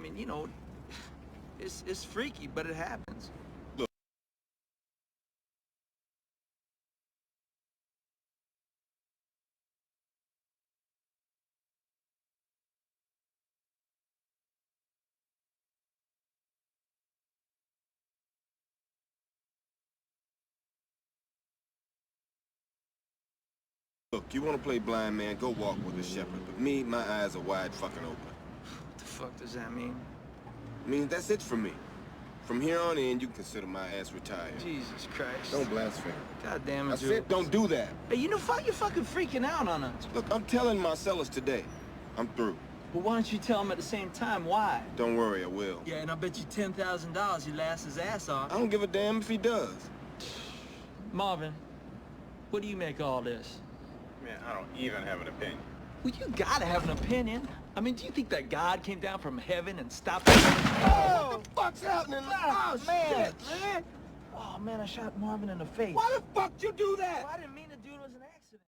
mean, you know, it's freaky, but it happens. Look, you want to play blind man, go walk with the shepherd. But me, my eyes are wide fucking open. What the fuck does that mean? I mean, that's it for me. From here on in, you can consider my ass retired. Jesus Christ. Don't blaspheme. God damn it, I Jules. said don't do that. Hey, you know, you're fucking freaking out on us. Look, I'm telling Marcellus today. I'm through. Well, why don't you tell him at the same time why? Don't worry, I will. Yeah, and I bet you $10,000 he'll ass his ass off. I don't give a damn if he does. Marvin, what do you make of all this? Man, I don't even have an opinion. Well, you gotta have an opinion. I mean, do you think that God came down from heaven and stopped us? Oh, what the fuck's happening? Oh, man. shit, man! Oh, man, I shot Marvin in the face. Why the fuck you do that? Well, I didn't mean to do it. It was an accident.